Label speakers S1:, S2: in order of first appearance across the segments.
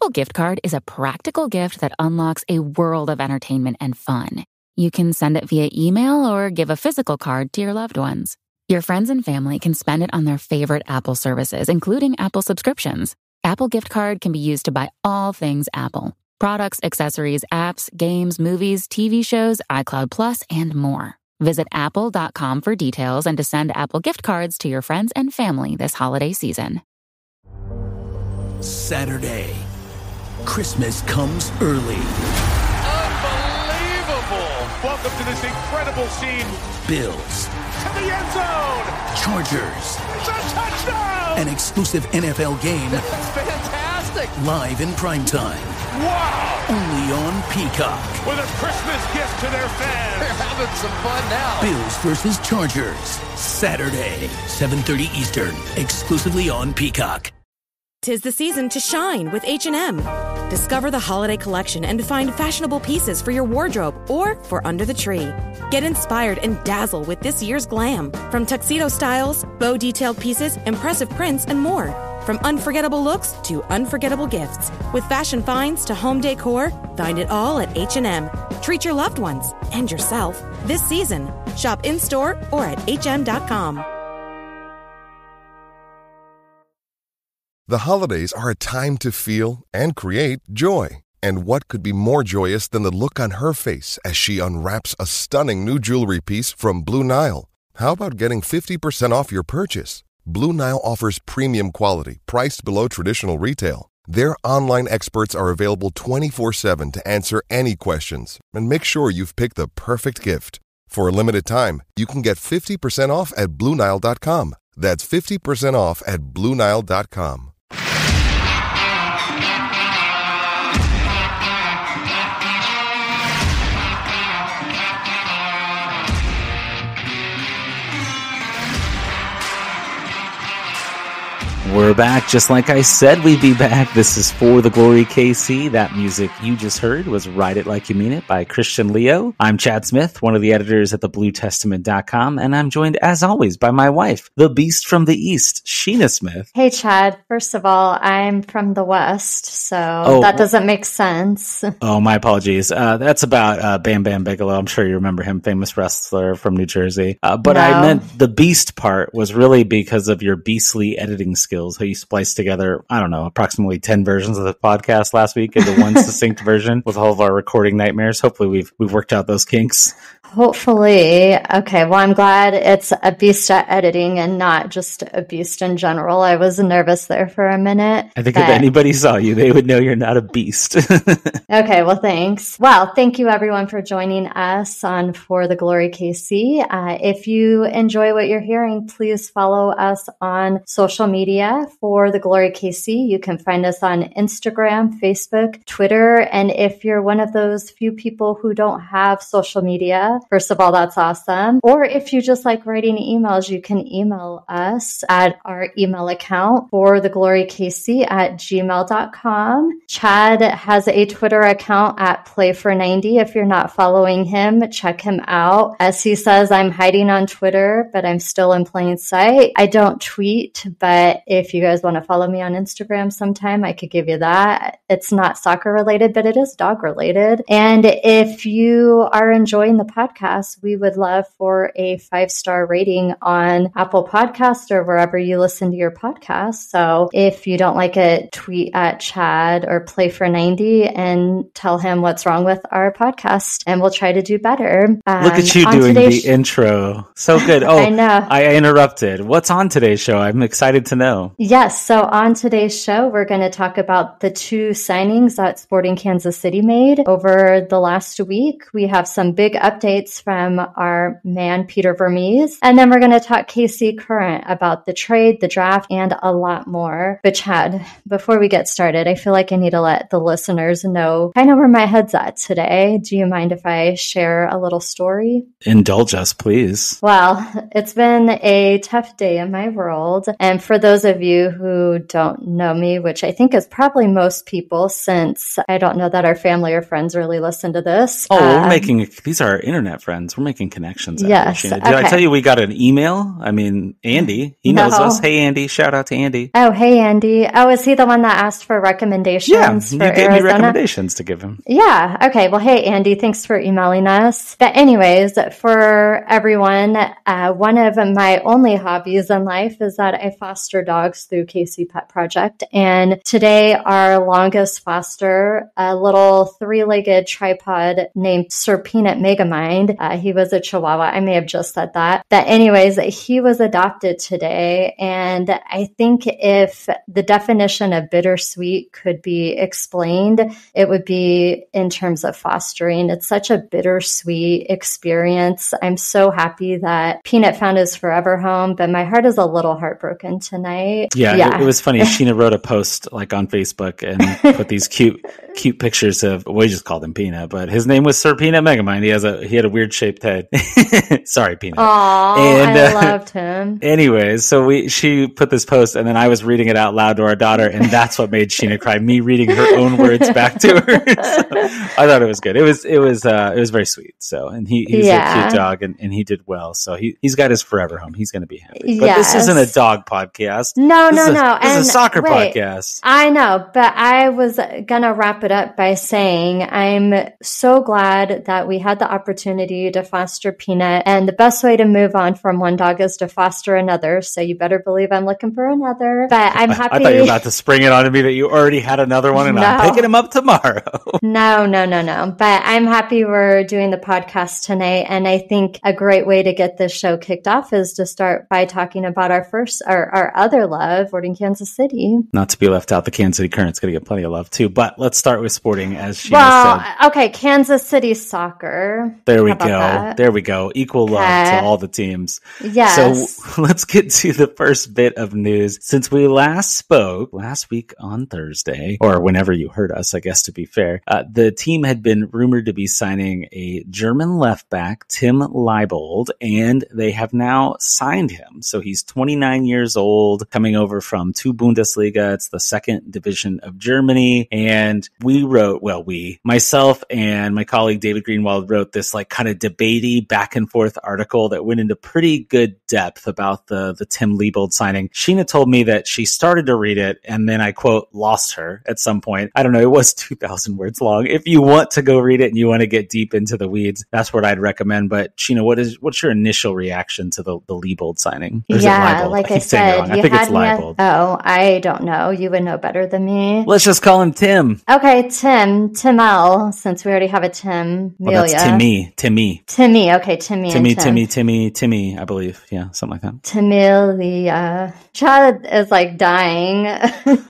S1: Apple Gift Card is a practical gift that unlocks a world of entertainment and fun. You can send it via email or give a physical card to your loved ones. Your friends and family can spend it on their favorite Apple services, including Apple subscriptions. Apple Gift Card can be used to buy all things Apple. Products, accessories, apps, games, movies, TV shows, iCloud Plus, and more. Visit apple.com for details and to send Apple Gift Cards to your friends and family this holiday season.
S2: Saturday. Christmas comes early.
S3: Welcome to this incredible scene.
S2: Bills.
S3: To the end zone.
S2: Chargers.
S3: It's a touchdown.
S2: An exclusive NFL game.
S3: That's fantastic.
S2: Live in primetime.
S3: Wow.
S2: Only on Peacock.
S3: With a Christmas gift to their fans.
S4: They're having some fun now.
S2: Bills versus Chargers. Saturday, 7:30 Eastern. Exclusively on Peacock.
S5: 'Tis the season to shine with H&M. Discover the holiday collection and find fashionable pieces for your wardrobe or for under the tree. Get inspired and dazzle with this year's glam. From tuxedo styles, bow detailed pieces, impressive prints, and more. From unforgettable looks to unforgettable gifts. With fashion finds to home decor, find it all at H&M. Treat your loved ones and yourself this season. Shop in-store or at hm.com.
S6: The holidays are a time to feel and create joy. And what could be more joyous than the look on her face as she unwraps a stunning new jewelry piece from Blue Nile? How about getting 50% off your purchase? Blue Nile offers premium quality, priced below traditional retail. Their online experts are available 24/7 to answer any questions and make sure you've picked the perfect gift. For a limited time, you can get 50% off at BlueNile.com. That's 50% off at BlueNile.com.
S7: We're back, just like I said we'd be back. This is For the Glory KC. That music you just heard was Ride It Like You Mean It by Christian Leo. I'm Chad Smith, one of the editors at thebluetestament.com, and I'm joined, as always, by my wife, the Beast from the East, Sheena Smith.
S8: Hey, Chad. First of all, I'm from the West, so that doesn't make sense.
S7: Oh, my apologies. That's about Bam Bam Bigelow. I'm sure you remember him, famous wrestler from New Jersey. But no. I meant the Beast part was really because of your beastly editing skills. How you spliced together, I don't know, approximately 10 versions of the podcast last week into one succinct version with all of our recording nightmares. Hopefully we've worked out those kinks.
S8: Hopefully. Okay, well, I'm glad it's a beast at editing and not just a beast in general. I was nervous there for a minute.
S7: I think if anybody saw you, they would know you're not a beast.
S8: Okay, well, thanks. Well, thank you everyone for joining us on For the Glory KC. If you enjoy what you're hearing, please follow us on social media, For the Glory KC. You can find us on Instagram, Facebook, Twitter, and if you're one of those few people who don't have social media, first of all, that's awesome. Or if you just like writing emails, you can email us at our email account, forthegloryKC@gmail.com. Chad has a Twitter account at Play490. If you're not following him, check him out. As he says, I'm hiding on Twitter, but I'm still in plain sight. I don't tweet, but if you guys want to follow me on Instagram sometime, I could give you that. It's not soccer related, but it is dog related. And if you are enjoying the podcast, we would love for a 5-star rating on Apple Podcasts or wherever you listen to your podcast. So if you don't like it, tweet at Chad or Play490 and tell him what's wrong with our podcast, and we'll try to do better.
S7: Look at you doing the intro. So good. Oh,
S8: I know.
S7: I interrupted. What's on today's show? I'm excited to know.
S8: Yes. So on today's show, we're going to talk about the 2 signings that Sporting Kansas City made over the last week. We have some big updates from our man, Peter Vermes. And then we're going to talk KC Current about the trade, the draft, and a lot more. But Chad, before we get started, I feel like I need to let the listeners know kind of where my head's at today. Do you mind if I share a little story?
S7: Indulge us, please.
S8: Well, it's been a tough day in my world. And for those of you who don't know me, which I think is probably most people, since I don't know that our family or friends really listen to this.
S7: Oh, these are our internet friends. We're making connections.
S8: Yes.
S7: Did I tell you we got an email? I mean, Andy, he knows us. Hey, Andy. Shout out to Andy.
S8: Oh, hey, Andy. Oh, is he the one that asked for recommendations?
S7: Yeah,
S8: for
S7: you gave
S8: Arizona?
S7: me recommendations to give him.
S8: Yeah. Okay. Well, hey, Andy, thanks for emailing us. But anyways, for everyone, one of my only hobbies in life is that I foster dogs through Casey Pet Project. And today, our longest foster, a little three-legged tripod named Sir Peanut Megamind. He was a Chihuahua. I may have just said that. But anyways, he was adopted today. And I think if the definition of bittersweet could be explained, it would be in terms of fostering. It's such a bittersweet experience. I'm so happy that Peanut found his forever home, but my heart is a little heartbroken tonight.
S7: Yeah. It was funny. Sheena wrote a post like on Facebook and put these cute pictures of, we just called him Peanut, but his name was Sir Peanut Megamind. He had a weird shaped head. Sorry, Peanut.
S8: Aw, I loved him.
S7: Anyways, so she put this post and then I was reading it out loud to our daughter, and that's what made Sheena cry, me reading her own words back to her. So I thought it was good. It was very sweet. So, and he's a cute dog and he did well. So he's got his forever home. He's going to be happy. But this isn't a dog podcast.
S8: No.
S7: This is a soccer podcast.
S8: I know, but I was going to wrap it up by saying I'm so glad that we had the opportunity to foster Peanut, and the best way to move on from one dog is to foster another. So you better believe I'm looking for another. But I'm happy.
S7: I thought you were about to spring it on me that you already had another one and I'm picking him up tomorrow.
S8: No. But I'm happy we're doing the podcast tonight. And I think a great way to get this show kicked off is to start by talking about our other love, sporting Kansas City.
S7: Not to be left out, the Kansas City Current's going to get plenty of love too. But let's start with sporting, as she said.
S8: Okay, Kansas City soccer.
S7: There we go. There we go. Equal love to all the teams.
S8: Yes.
S7: So let's get to the first bit of news. Since we last spoke last week on Thursday, or whenever you heard us, I guess, to be fair, the team had been rumored to be signing a German left back, Tim Leibold, and they have now signed him. So he's 29 years old, coming over from 2 Bundesliga. It's the second division of Germany. And myself and my colleague David Greenwald wrote this like kind of debatey back and forth article that went into pretty good depth about the Tim Leibold signing. Sheena told me that she started to read it and then I quote lost her at some point. I don't know. It was 2,000 words long. If you want to go read it and you want to get deep into the weeds, that's what I'd recommend. But Sheena, what's your initial reaction to the Leibold signing?
S8: Like I said,
S7: I think it's Leibold.
S8: I don't know. You would know better than me.
S7: Let's just call him Tim.
S8: Okay, Timel, since we already have a Tim.
S7: Well, that's Timmy.
S8: Okay,
S7: Timmy, I believe. Yeah, something like that.
S8: Timilia. Chad is like dying.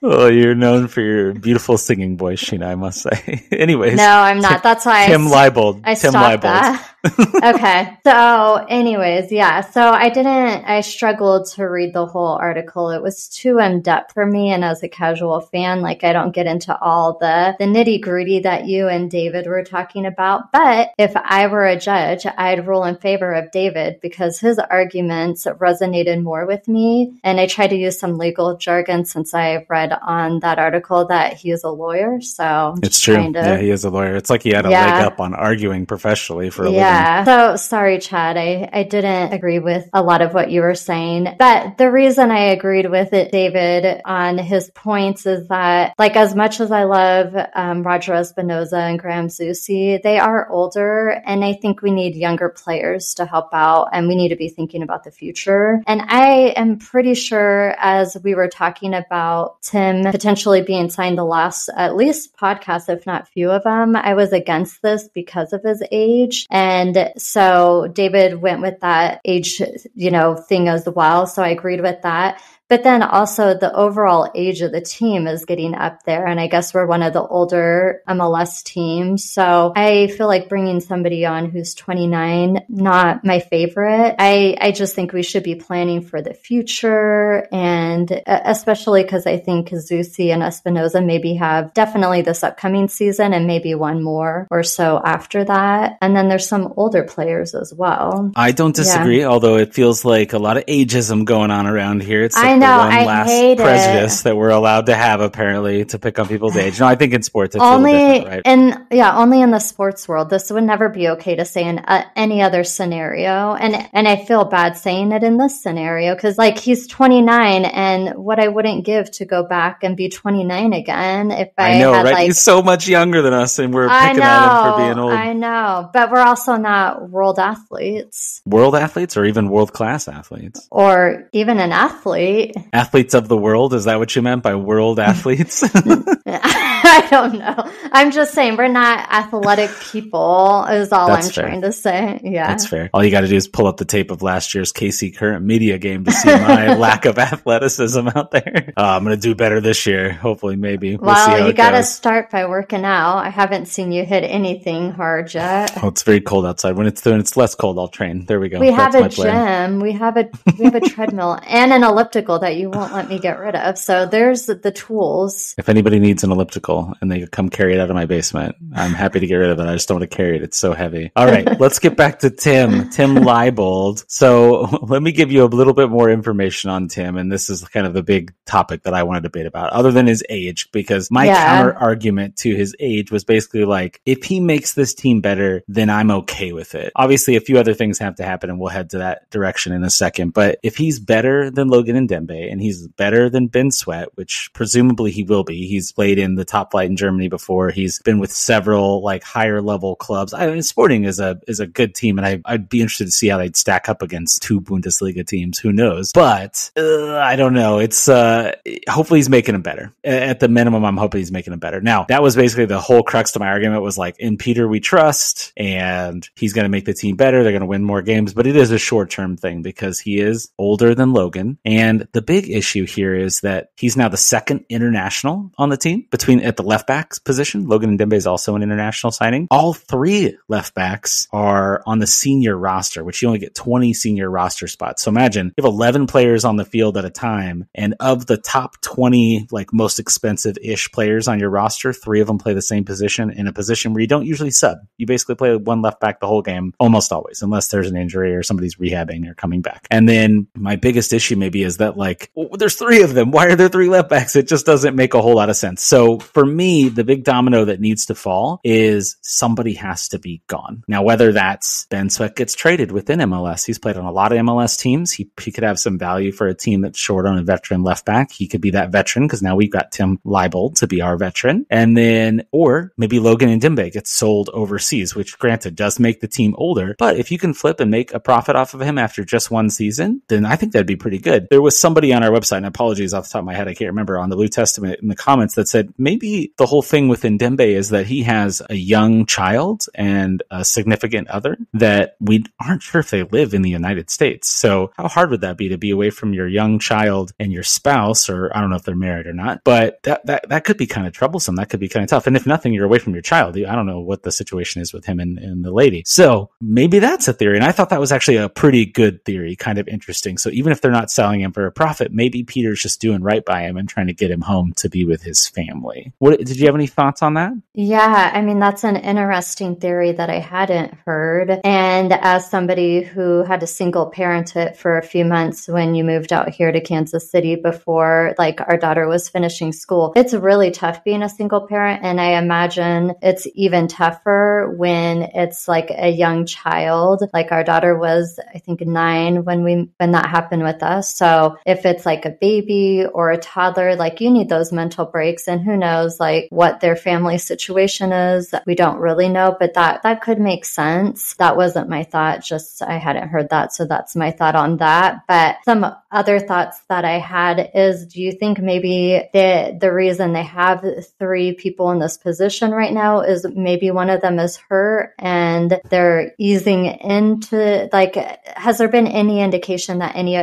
S7: Oh, you're known for your beautiful singing voice, Sheena, I must say. Anyways.
S8: No, I'm not. That's why
S7: Tim Leibold.
S8: I stopped that. Okay. So anyways, so I struggled to read the whole article. It was too in-depth for me. And as a casual fan, like I don't get into all the nitty-gritty that you and David were talking about. But if I were a judge, I'd rule in favor of David because his arguments resonated more with me. And I tried to use some legal jargon since I read on that article that he is a lawyer. So
S7: it's true. Yeah, he is a lawyer. It's like he had a leg up on arguing professionally for a living.
S8: Yeah. So sorry, Chad. I didn't agree with a lot of what you were saying. But the reason I agreed with it, David, on his points is that, like, as much as I love Roger Espinoza and Graham Zusi, they are older. And I think we need younger players to help out. And we need to be thinking about the future. And I am pretty sure, as we were talking about Tim potentially being signed the last, at least podcast, if not few of them, I was against this because of his age. And so David went with that age, thing as well. So I agreed with that. But then also the overall age of the team is getting up there. And I guess we're one of the older MLS teams. So I feel like bringing somebody on who's 29, not my favorite. I just think we should be planning for the future. And especially because I think Zusi and Espinoza maybe have definitely this upcoming season and maybe one more or so after that. And then there's some older players as well.
S7: I don't disagree, although it feels like a lot of ageism going on around here. It's like
S8: I know.
S7: One
S8: I
S7: last
S8: hate
S7: prejudice
S8: it.
S7: that we're allowed to have, apparently, to pick on people's age. No, I think in sports it's
S8: Only
S7: a little different, right?
S8: only in the sports world. This would never be okay to say in any other scenario. And I feel bad saying it in this scenario because, like, he's 29, and what I wouldn't give to go back and be 29 again if I
S7: know,
S8: had,
S7: right?
S8: like,
S7: He's so much younger than us, and we're picking at him for being old.
S8: I know, but we're also not world athletes.
S7: World athletes, or even world-class athletes?
S8: Or even an athlete.
S7: Athletes of the world? Is that what you meant by world athletes?
S8: I don't know. I'm just saying we're not athletic people is all I'm trying to say. Yeah.
S7: That's fair. All you got to do is pull up the tape of last year's KC Current Media game to see my lack of athleticism out there. I'm going to do better this year. Hopefully, maybe. We'll see how
S8: you got to
S7: goes.
S8: start by working out. I haven't seen you hit anything hard yet.
S7: Oh, it's very cold outside. When it's less cold, I'll train. There we go.
S8: We have a gym. We have a treadmill and an elliptical that you won't let me get rid of. So there's the tools.
S7: If anybody needs an elliptical and they could come carry it out of my basement, I'm happy to get rid of it. I just don't want to carry it. It's so heavy. All right, let's get back to Tim Leibold. So let me give you a little bit more information on Tim. And this is kind of the big topic that I want to debate about, other than his age, because my counter argument to his age was basically like, if he makes this team better, then I'm okay with it. Obviously, a few other things have to happen, and we'll head to that direction in a second. But if he's better than Logan Ndembe, and he's better than Ben Sweat, which presumably he will be, he's played in the top flight in Germany before. He's been with several like higher level clubs. Sporting is a good team, and I'd be interested to see how they'd stack up against two Bundesliga teams. Who knows? But I don't know. It's hopefully he's making them better. At the minimum, I'm hoping he's making them better. Now, that was basically the whole crux to my argument, was like, in Peter we trust, and he's going to make the team better. They're going to win more games, but it is a short-term thing because he is older than Logan. And the big issue here is that he's now the second international on the team at the left backs position. Logan Ndembe is also an international signing. All three left backs are on the senior roster, which you only get 20 senior roster spots. So imagine you have 11 players on the field at a time, and of the top 20, like, most expensive-ish players on your roster, 3 of them play the same position in a position where you don't usually sub. You basically play one left back the whole game, almost always, unless there's an injury or somebody's rehabbing or coming back. And then my biggest issue maybe is that, like, well, there's 3 of them. Why are there 3 left backs? It just doesn't make a whole lot of sense. So for me, the big domino that needs to fall is somebody has to be gone. Now, whether that's Ben Sweat gets traded within MLS, he's played on a lot of MLS teams. He could have some value for a team that's short on a veteran left back. He could be that veteran because now we've got Tim Leibold to be our veteran. And then, or maybe Logan Ndembe gets sold overseas, which granted does make the team older. But if you can flip and make a profit off of him after just one season, then I think that'd be pretty good. There was somebody on our website, and apologies off the top of my head, I can't remember, on the Blue Testament in the comments that said maybe the whole thing with Ndembe is that he has a young child and a significant other that we aren't sure if they live in the United States. So how hard would that be to be away from your young child and your spouse, or I don't know if they're married or not, but that could be kind of troublesome. That could be kind of tough. And if nothing, you're away from your child. I don't know what the situation is with him and the lady. So maybe that's a theory. And I thought that was actually a pretty good theory, kind of interesting. So even if they're not selling him for a profit, maybe Peter's just doing right by him and trying to get him home to be with his family. Did you have any thoughts on that?
S8: Yeah, I mean, that's an interesting theory that I hadn't heard. And as somebody who had to single parent it for a few months when you moved out here to Kansas City before, like, our daughter was finishing school, it's really tough being a single parent. And I imagine it's even tougher when it's like a young child. Like, our daughter was, I think, 9 when that happened with us. So if it's like a baby or a toddler, like, you need those mental breaks. And who knows, like, what their family situation is. We don't really know, but that could make sense. That wasn't my thought. Just, I hadn't heard that. So that's my thought on that. But some other thoughts that I had is, do you think maybe the reason they have 3 people in this position right now is maybe one of them is hurt and they're easing into, like, has there been any indication that any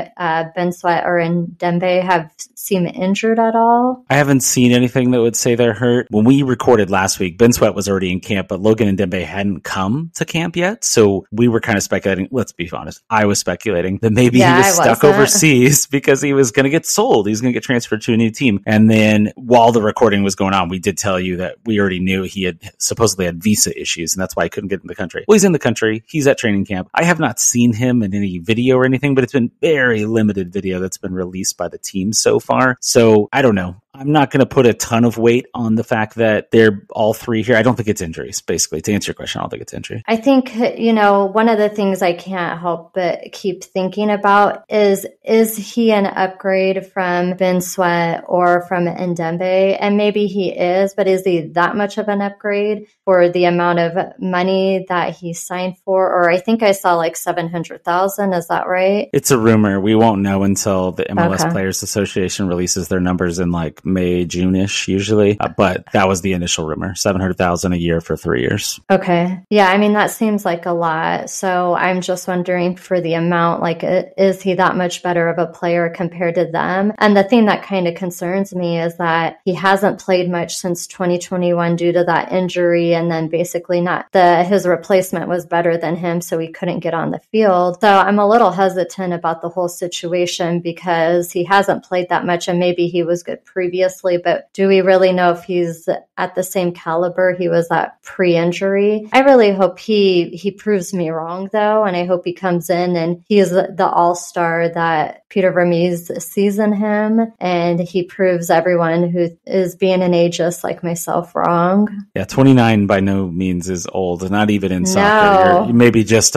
S8: Ben Sweat or Ndembe have seemed injured at all?
S7: I haven't seen anything that would say they're hurt. When we recorded last week, Ben Sweat was already in camp, but Logan Ndembe hadn't come to camp yet. So we were kind of speculating, let's be honest, I was speculating that maybe he was stuck overseas because he was going to get sold. He was going to get transferred to a new team. And then while the recording was going on, we did tell you that we already knew he had supposedly had visa issues, and that's why he couldn't get in the country. Well, he's in the country. He's at training camp. I have not seen him in any video or anything, but it's been very limited video that's been released by the team so far. So I don't know. I'm not going to put a ton of weight on the fact that they're all three here. I don't think it's injuries, basically. To answer your question, I don't think it's injury.
S8: I think, one of the things I can't help but keep thinking about is he an upgrade from Ben Sweat or from Ndembe? And maybe he is, but is he that much of an upgrade for the amount of money that he signed for? Or I think I saw like $700,000. Is that right?
S7: It's a rumor. We won't know until the MLS Players Association releases their numbers in like May, June-ish usually. But that was the initial rumor, $700,000 a year for 3 years.
S8: Okay. Yeah. I mean, that seems like a lot. So I'm just wondering for the amount, like, is he that much better of a player compared to them? And the thing that kind of concerns me is that he hasn't played much since 2021 due to that injury. And then basically his replacement was better than him, so he couldn't get on the field. So I'm a little hesitant about the whole situation because he hasn't played that much, and maybe he was good previously, but do we really know if he's at the same caliber he was at pre-injury? I really hope he proves me wrong, though, and I hope he comes in and he is the all-star that Peter Vermes sees in him, and he proves everyone who is being an ageist like myself wrong.
S7: Yeah, 29 by no means is old, not even in soccer. You're maybe just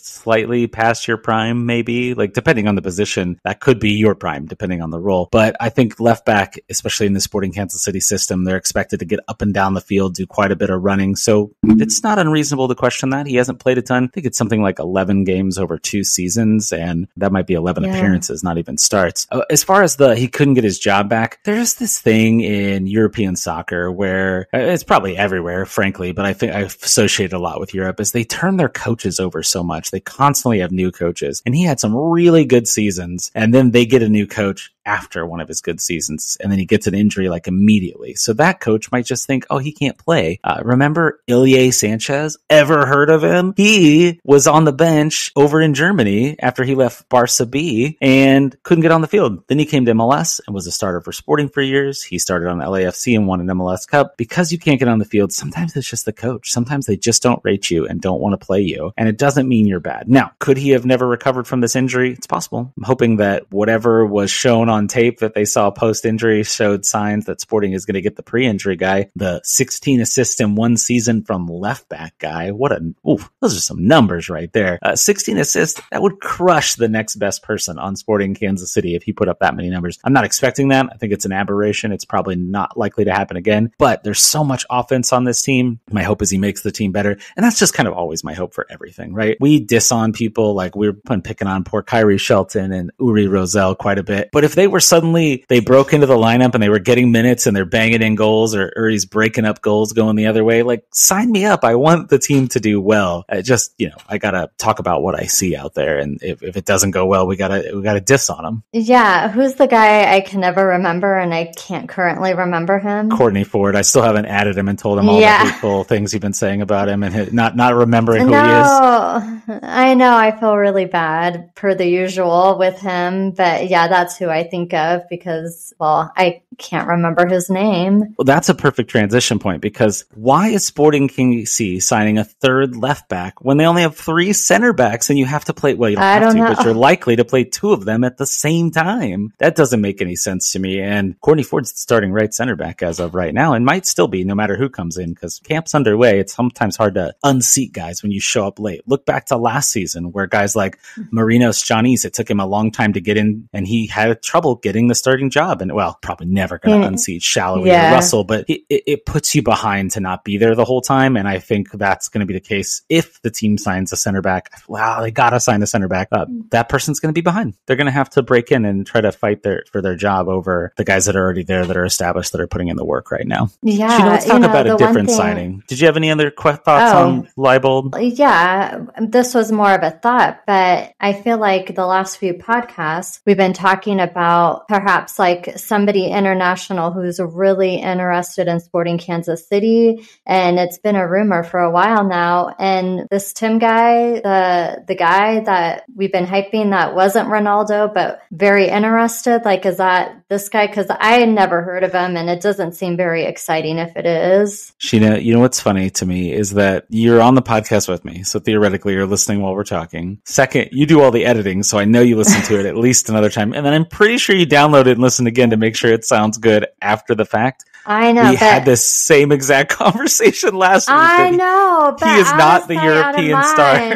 S7: slightly past your prime, maybe, like depending on the position, that could be your prime, depending on the role. But I think left back, especially in the Sporting Kansas City system, they're expected to get up and down the field, do quite a bit of running. So it's not unreasonable to question that. He hasn't played a ton. I think it's something like 11 games over 2 seasons, and that might be 11 appearances, not even starts. As far as he couldn't get his job back, there's this thing in European soccer where it's probably everywhere, frankly, but I think I associate a lot with Europe is they turn their coaches over so much. They constantly have new coaches, and he had some really good seasons, and then they get a new coach after one of his good seasons, and then he gets an injury like immediately. So that coach might just think, oh, he can't play. Remember Ilya Sanchez? Ever heard of him? He was on the bench over in Germany after he left Barca B and couldn't get on the field. Then he came to MLS and was a starter for Sporting for years. He started on LAFC and won an MLS Cup. Because you can't get on the field, sometimes it's just the coach. Sometimes they just don't rate you and don't want to play you, and it doesn't mean you're bad. Now, could he have never recovered from this injury? It's possible. I'm hoping that whatever was shown on tape that they saw post-injury showed signs that Sporting is going to get the pre-injury guy, the 16 assists in one season from left back guy. Those are some numbers right there. 16 assists, that would crush the next best person on Sporting Kansas City if he put up that many numbers. I'm not expecting that. I think it's an aberration. It's probably not likely to happen again, but there's so much offense on this team. My hope is he makes the team better. And that's just kind of always my hope for everything, right? We diss on people, like we're picking on poor Kyrie Shelton and Uri Rosell quite a bit. But if they were suddenly, they broke into the lineup and they were getting minutes and they're banging in goals, or Uri's breaking up goals going the other way, like sign me up. I want the team to do well. I gotta talk about what I see out there. And if it doesn't go well, we gotta diss on them. Yeah.
S8: Who's the guy I can never remember and I can't currently remember him?
S7: Courtney Ford. I still haven't added him and told him all the hateful things you've been saying about him and not remembering who he is.
S8: I know. I feel really bad per the usual with him, but yeah, that's who I think of because, well, I can't remember his name.
S7: Well, that's a perfect transition point because why is Sporting KC signing a third left back when they only have 3 center backs and you have to play, well, you don't have to, but you're likely to play 2 of them at the same time? That doesn't make any sense to me. And Courtney Ford's the starting right center back as of right now and might still be no matter who comes in because camp's underway. It's sometimes hard to unseat guys when you show up late. Look back to last season where guys like Marinos Johnny's, it took him a long time to get in and he had trouble getting the starting job. And well, probably never going to unseat Shallowy or Russell, but it puts you behind to not be there the whole time. And I think that's going to be the case if the team signs a center back. Wow, they got to sign a center back. That person's going to be behind. They're going to have to break in and try to fight for their job over the guys that are already there, that are established, that are putting in the work right now.
S8: Yeah.
S7: Let's talk about a different signing. Did you have any other thoughts on Leibold?
S8: Yeah, this was more of a thought, but I feel like the last few podcasts, we've been talking about perhaps like somebody international international who's really interested in sporting Kansas City. And it's been a rumor for a while now. And this Tim guy, the guy that we've been hyping that wasn't Ronaldo, but very interested, like, is that this guy? Because I had never heard of him, and it doesn't seem very exciting if it is.
S7: Sheena, you know what's funny to me is that you're on the podcast with me, so theoretically you're listening while we're talking. Second, you do all the editing, so I know you listen to it at least another time. And then I'm pretty sure you download it and listen again to make sure it sounds good after the fact.
S8: I know.
S7: We had this same exact conversation last week.
S8: I know. But
S7: he is not the European star.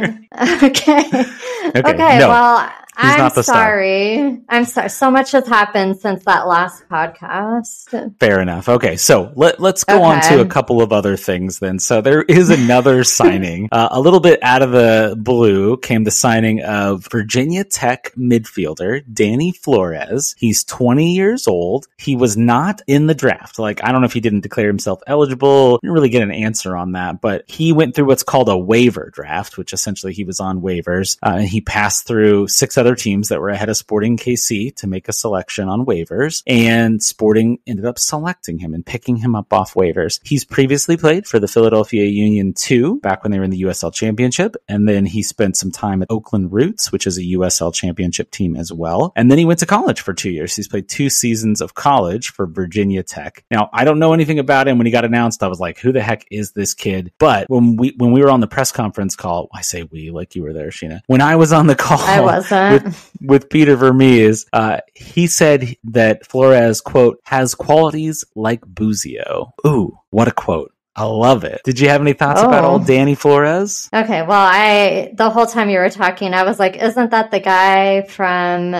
S8: Okay.
S7: No.
S8: Well, I'm sorry.
S7: Star.
S8: I'm sorry. So much has happened since that last podcast.
S7: Fair enough. Okay, so let's go on to a couple of other things then. So there is another signing. A little bit out of the blue came the signing of Virginia Tech midfielder Danny Flores. He's 20 years old. He was not in the draft. Like, I don't know if he didn't declare himself eligible. Didn't really get an answer on that, but he went through what's called a waiver draft, which essentially he was on waivers, and he passed through 6 other teams that were ahead of Sporting KC to make a selection on waivers, and Sporting ended up selecting him and picking him up off waivers. He's previously played for the Philadelphia Union 2 back when they were in the USL Championship, and then he spent some time at Oakland Roots, which is a USL Championship team as well, and then he went to college for 2 years. He's played 2 seasons of college for Virginia Tech. Now, I don't know anything about him. When he got announced, I was like, who the heck is this kid? But when we were on the press conference call, I say we, like you were there, Sheena. When I was on the call,
S8: I wasn't.
S7: With Peter Vermes, he said that Flores, quote, has qualities like Buzio. Ooh, what a quote. I love it. Did you have any thoughts about old Danny Flores?
S8: Okay, well, the whole time you were talking, I was like, isn't that the guy from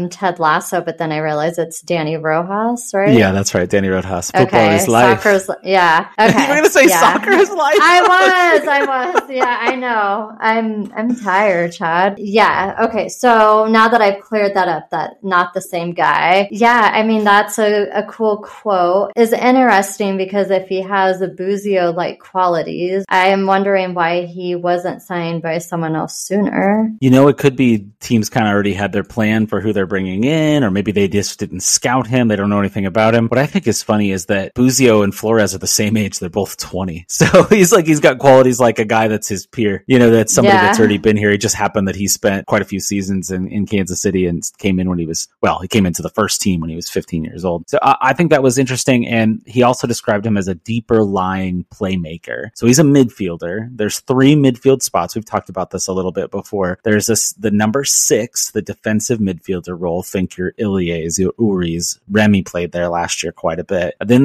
S8: Ted Lasso? But then I realized it's Danny Rojas, right?
S7: Yeah, that's right. Danny Rojas. Football is life.
S8: Soccer's, yeah. Okay.
S7: You were going to say soccer is life?
S8: I was. Yeah, I know. I'm tired, Chad. Yeah, okay. So now that I've cleared that up, that not the same guy. Yeah, I mean, that's a cool quote. It's interesting because if he has a Buzio-like qualities, I am wondering why he wasn't signed by someone else sooner.
S7: You know, it could be teams kind of already had their plan for who they're bringing in, or maybe they just didn't scout him. They don't know anything about hhim. What I think is funny is that Buzio and Flores are the same age. They're both 20. So he's got qualities like a guy that's his peer. You know, that's somebody that's already been here. It just happened that he spent quite a few seasons in Kansas City and came in when he came into the first team when he was 15 years old. So I think that was interesting. And he also described him as a deeper lying playmaker. So he's a midfielder. There's 3 midfield spots. We've talked about this a little bit before. There's the number 6, the defensive midfielder role. Think your Ilias, your Uris. Remy played there last year quite a bit. Then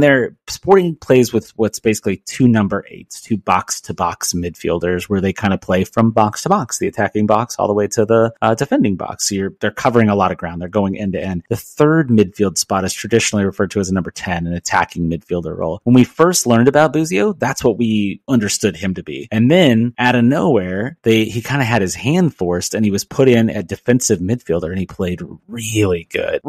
S7: Sporting plays with what's basically 2 number 8s, 2 box-to-box midfielders where they kind of play from box to box, the attacking box all the way to the defending box. So they're covering a lot of ground. They're going end to end. The 3rd midfield spot is traditionally referred to as a number 10, an attacking midfielder role. When we first learned about Buzio, that's what we understood him to be. And then out of nowhere, he kind of had his hand forced and he was put in at defensive midfielder and he played really good.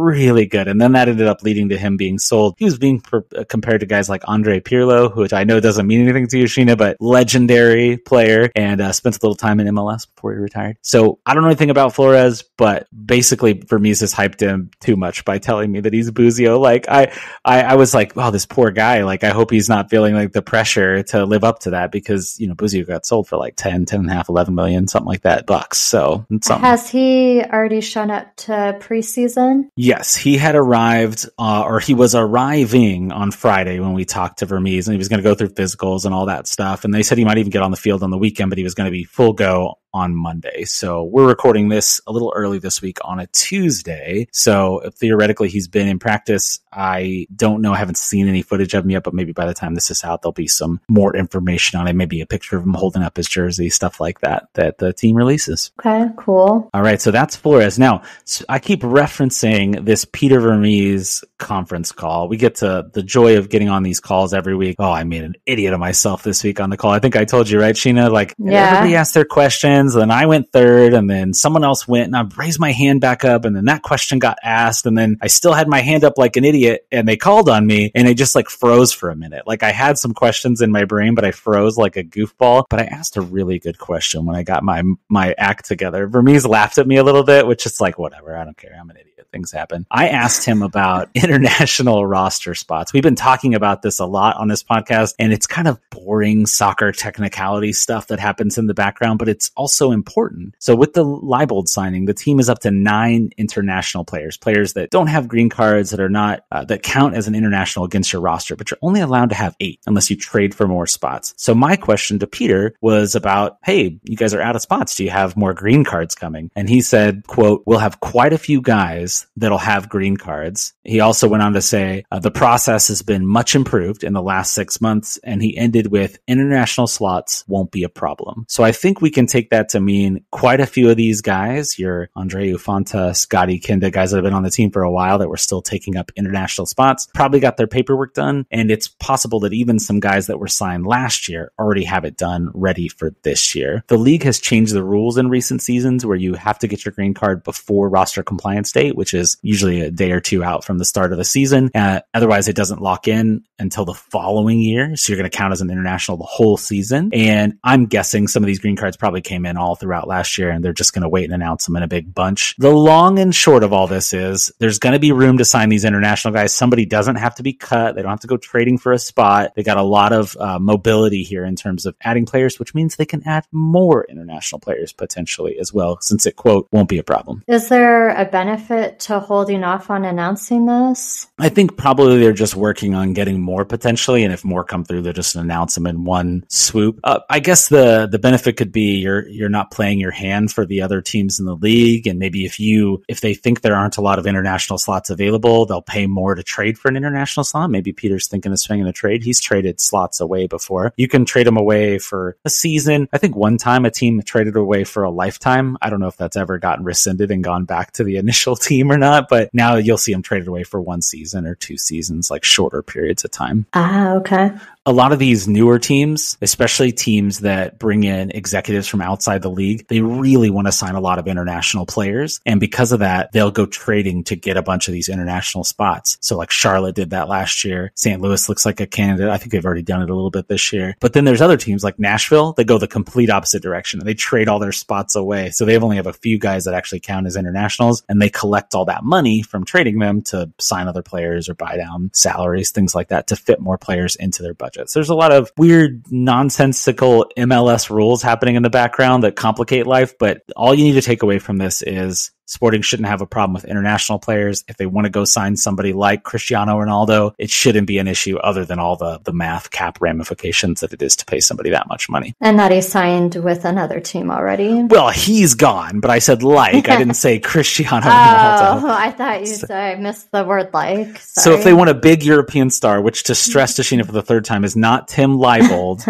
S7: And then that ended up leading to him being sold. He was being compared to guys like Andre Pirlo, which I know doesn't mean anything to you, Sheena, but legendary player, and spent a little time in MLS before he retired. So I don't know anything about Flores, but basically Vermes has hyped him too much by telling me that he's Buzio. Like I was like, wow, this poor guy. Like I hope he's not feeling like the pressure to live up to that because, you know, Buzio got sold for like 10.5, 11 million, something like that bucks. So
S8: has he already shown up to preseason?
S7: Yes, he had arrived or he was arriving on Friday when we talked to Vermes, and he was going to go through physicals and all that stuff. And they said he might even get on the field on the weekend, but he was going to be full go on Monday. So we're recording this a little early this week on a Tuesday. So if theoretically he's been in practice, I don't know. I haven't seen any footage of him yet, but maybe by the time this is out, there'll be some more information on it. Maybe a picture of him holding up his jersey, stuff like that the team releases.
S8: Okay, cool.
S7: All right. So that's Flores. Now, I keep referencing this Peter Vermes conference call. We get to the joy of getting on these calls every week. Oh, I made an idiot of myself this week on the call. I think I told you, right, Sheena? Like everybody asked their questions questions, and then I went third, and then someone else went, and I raised my hand back up, and then that question got asked, and then I still had my hand up like an idiot, and they called on me, and I just like froze for a minute. Like I had some questions in my brain, but I froze like a goofball. But I asked a really good question when I got my act together. Vermes laughed at me a little bit, which is like, whatever, I don't care, I'm an idiot. Things happen. I asked him about international roster spots. We've been talking about this a lot on this podcast, and it's kind of boring soccer technicality stuff that happens in the background, but it's also important. So with the Leibold signing, the team is up to 9 international players that don't have green cards, that are not, that count as an international against your roster, but you're only allowed to have 8 unless you trade for more spots. So my question to Peter was about, hey, you guys are out of spots. Do you have more green cards coming? And he said, quote, we'll have quite a few guys that'll have green cards. He also went on to say the process has been much improved in the last 6 months, and he ended with international slots won't be a problem. So I think we can take that to mean quite a few of these guys, your Andre Ufanta, Scotty Kinda, guys that have been on the team for a while that were still taking up international spots, probably got their paperwork done, and it's possible that even some guys that were signed last year already have it done ready for this year. The league has changed the rules in recent seasons where you have to get your green card before roster compliance date, which is usually a day or two out from the start of the season. Otherwise, it doesn't lock in until the following year. So you're going to count as an international the whole season. And I'm guessing some of these green cards probably came in all throughout last year, and they're just going to wait and announce them in a big bunch. The long and short of all this is there's going to be room to sign these international guys. Somebody doesn't have to be cut. They don't have to go trading for a spot. They got a lot of mobility here in terms of adding players, which means they can add more international players potentially as well, since it, quote, won't be a problem.
S8: Is there a benefit to holding off on announcing this?
S7: I think probably they're just working on getting more potentially, and if more come through, they'll just announce them in one swoop. I guess the benefit could be you're not playing your hand for the other teams in the league, and maybe if they think there aren't a lot of international slots available, they'll pay more to trade for an international slot. Maybe Peter's thinking of swinging a trade. He's traded slots away before. You can trade them away for a season. I think one time a team traded away for a lifetime. I don't know if that's ever gotten rescinded and gone back to the initial team or not, but now you'll see them traded away for 1 season or 2 seasons, like shorter periods of time.
S8: Okay.
S7: A lot of these newer teams, especially teams that bring in executives from outside the league, they really want to sign a lot of international players. And because of that, they'll go trading to get a bunch of these international spots. So like Charlotte did that last year. St. Louis looks like a candidate. I think they've already done it a little bit this year. But then there's other teams like Nashville that go the complete opposite direction. They trade all their spots away. So they only have a few guys that actually count as internationals, and they collect all that money from trading them to sign other players or buy down salaries, things like that, to fit more players into their budget. So there's a lot of weird, nonsensical MLS rules happening in the background that complicate life, but all you need to take away from this is Sporting shouldn't have a problem with international players. If they want to go sign somebody like Cristiano Ronaldo, it shouldn't be an issue other than all the math cap ramifications that it is to pay somebody that much money.
S8: And that he signed with another team already.
S7: Well, he's gone, but I said like. I didn't say Cristiano Ronaldo.
S8: Oh, I thought you said I missed the word like. Sorry.
S7: So if they want a big European star, which to stress to Sheena for the third time is not Tim Leibold,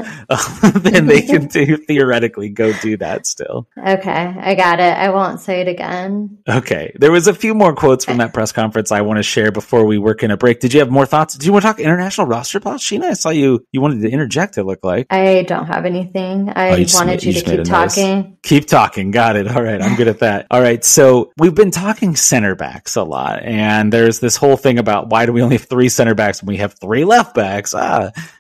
S7: then they can theoretically go do that still.
S8: Okay, I got it. I won't say it again.
S7: Okay. There was a few more quotes from that press conference I want to share before we work in a break. Did you have more thoughts? Do you want to talk international roster plots, Sheena? I saw you wanted to interject, it looked like.
S8: I don't have anything. I wanted you to keep talking.
S7: Keep talking. Got it. All right. I'm good at that. All right. So we've been talking center backs a lot, and there's this whole thing about why do we only have 3 center backs when we have 3 left backs?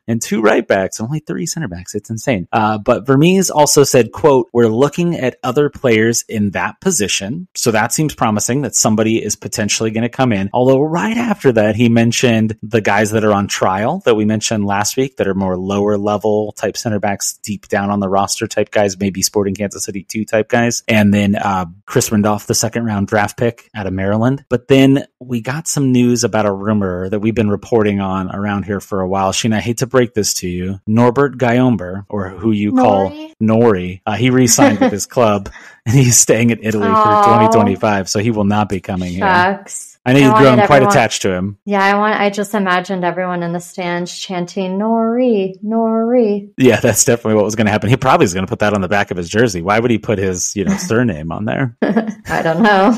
S7: And 2 right backs, only 3 center backs. It's insane. But Vermes also said, quote, we're looking at other players in that position. So that seems promising that somebody is potentially going to come in. Although right after that, he mentioned the guys that are on trial that we mentioned last week that are more lower level type center backs, deep down on the roster type guys, maybe Sporting Kansas City 2 type guys. And then Chris Randolph, the 2nd round draft pick out of Maryland. But then we got some news about a rumor that we've been reporting on around here for a while. Sheena, I hate to break this to you. Norbert Guyomber, or who you call Nori, he re-signed with his club, and he's staying in Italy through 2025, so he will not be coming here. I know you've grown quite attached to him.
S8: Yeah, I just imagined everyone in the stands chanting Nori, Nori.
S7: Yeah, that's definitely what was going to happen. He probably is going to put that on the back of his jersey. Why would he put his, surname on there?
S8: I don't know.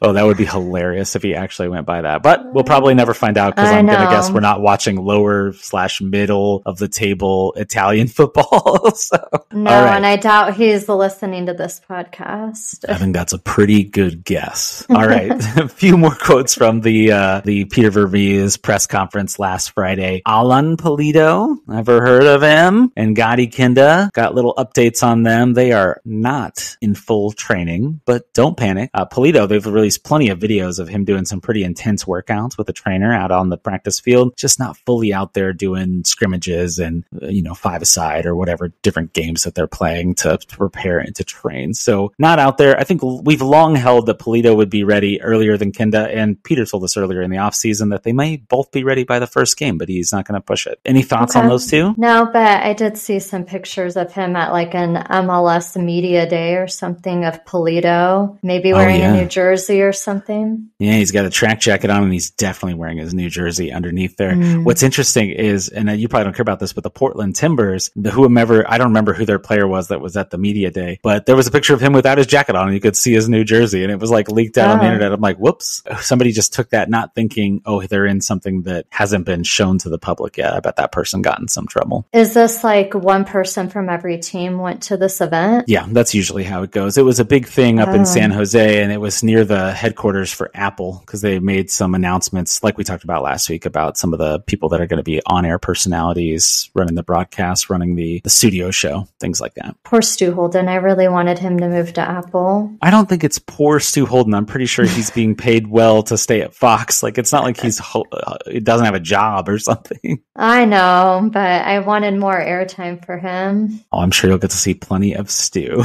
S7: Oh, that would be hilarious if he actually went by that. But we'll probably never find out because I'm going to guess we're not watching lower/middle of the table Italian football.
S8: No, and I doubt he's listening to this podcast.
S7: I think that's a pretty good guess. All right. A few more quotes from the Peter Vermes press conference last Friday. Alan Pulido, ever heard of him? And Gadi Kinda, got little updates on them. They are not in full training, but don't panic. Pulido, they've released plenty of videos of him doing some pretty intense workouts with a trainer out on the practice field, just not fully out there doing scrimmages and, five-a-side or whatever different games that they're playing to prepare and to train. So not out there. I think we've long held that Pulido would be ready earlier than Kinda, and Peter told us earlier in the offseason that they may both be ready by the first game, but he's not going to push it. Any thoughts on those two?
S8: No, but I did see some pictures of him at like an MLS media day or something of Pulido, maybe wearing a New Jersey or something.
S7: Yeah, he's got a track jacket on and he's definitely wearing his New Jersey underneath there. What's interesting is, and you probably don't care about this, but the Portland Timbers, I don't remember who their player was that was at the media day, but there was a picture of him without his jacket on and you could see his New Jersey and it was like leaked out on the internet. I'm like, whoops. Somebody just took that not thinking, they're in something that hasn't been shown to the public yet. I bet that person got in some trouble.
S8: Is this like one person from every team went to this event?
S7: Yeah, that's usually how it goes. It was a big thing up in San Jose and it was near the headquarters for Apple because they made some announcements like we talked about last week about some of the people that are going to be on-air personalities running the broadcast, running the studio show, things like that.
S8: Poor Stu Holden. I really wanted him to move to Apple.
S7: I don't think it's poor Stu Holden. I'm pretty sure he's being paid well to stay at Fox. Like, it's not like he doesn't have a job or something.
S8: I know, but I wanted more airtime for him.
S7: Oh, I'm sure you'll get to see plenty of Stu.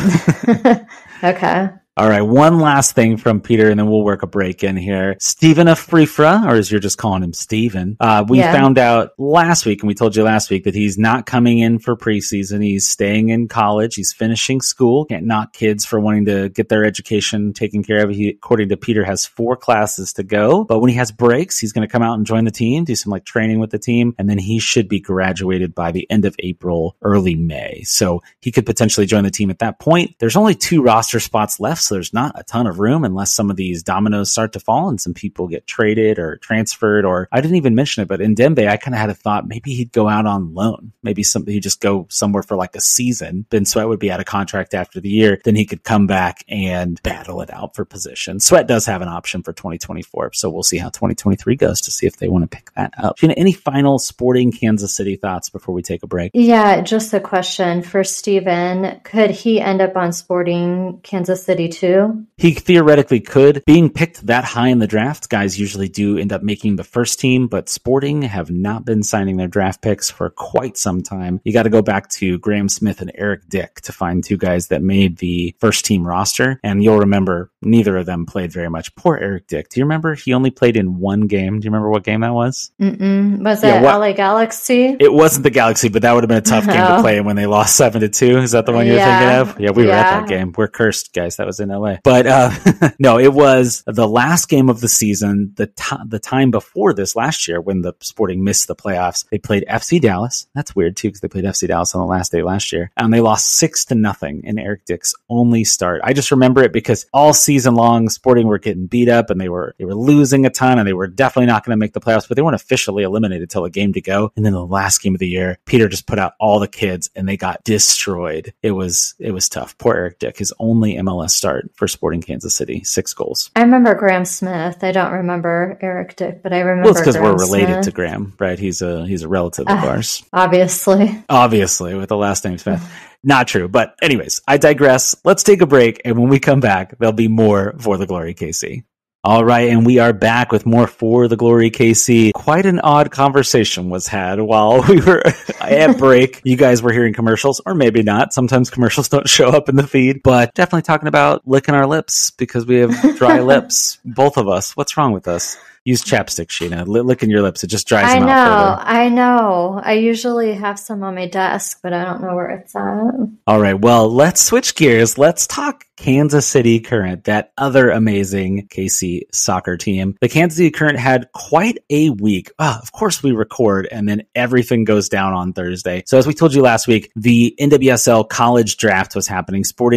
S8: Okay.
S7: All right, one last thing from Peter, and then we'll work a break in here. Stephen Afrifra, or as you're just calling him, Steven. We found out last week, and we told you last week, that he's not coming in for preseason. He's staying in college. He's finishing school. Can't knock kids for wanting to get their education taken care of. He, according to Peter, has 4 classes to go. But when he has breaks, he's going to come out and join the team, do some training with the team, and then he should be graduated by the end of April, early May. So he could potentially join the team at that point. There's only 2 roster spots left. So there's not a ton of room unless some of these dominoes start to fall and some people get traded or transferred. Or I didn't even mention it, but in Dembe, I kind of had a thought maybe he'd go out on loan. Maybe he'd just go somewhere for like a season. Ben Sweat would be out of contract after the year. Then he could come back and battle it out for position. Sweat does have an option for 2024. So we'll see how 2023 goes to see if they want to pick that up. Gina, any final Sporting Kansas City thoughts before we take a break?
S8: Yeah, just a question for Steven. Could he end up on Sporting Kansas City too?
S7: He theoretically could. Being picked that high in the draft, guys usually do end up making the first team, but Sporting have not been signing their draft picks for quite some time. You got to go back to Graham Smith and Eric Dick to find 2 guys that made the first team roster. And you'll remember neither of them played very much. Poor Eric Dick. Do you remember he only played in 1 game? Do you remember what game that was?
S8: Was it LA Galaxy?
S7: It wasn't the Galaxy, but that would have been a tough game to play when they lost 7-2. Is that the one you're thinking of? Yeah, we were at that game. We're cursed, guys. That was in LA. But no, it was the last game of the season, the time before this last year when the Sporting missed the playoffs. They played FC Dallas. That's weird too, because they played FC Dallas on the last day last year. And they lost 6-0 in Eric Dick's only start. I just remember it because all season long Sporting were getting beat up and they were losing a ton and they were definitely not going to make the playoffs, but they weren't officially eliminated till a game to go. And then the last game of the year, Peter just put out all the kids and they got destroyed. It was tough. Poor Eric Dick, his only MLS start for Sporting Kansas City, 6 goals.
S8: I remember Graham Smith. I don't remember Eric Dick, but I remember.
S7: Well, it's because we're related to Graham, right? He's a relative of ours.
S8: Obviously,
S7: with the last name Smith. Not true. But anyways, I digress. Let's take a break. And when we come back, there'll be more For the Glory KC. All right, and we are back with more For the Glory KC. Quite an odd conversation was had while we were at break. You guys were hearing commercials, or maybe not. Sometimes commercials don't show up in the feed, but definitely talking about licking our lips because we have dry lips, both of us. What's wrong with us? use chapstick, Sheena. Licking your lips, it just dries them out further.
S8: I know. I usually have some on my desk, but I don't know where it's at.
S7: All right, well, let's switch gears. Let's talk Kansas City Current, that other amazing KC soccer team. The Kansas City Current had quite a week. Of course, we record, and then everything goes down on Thursday. So as we told you last week, the NWSL College Draft was happening. KC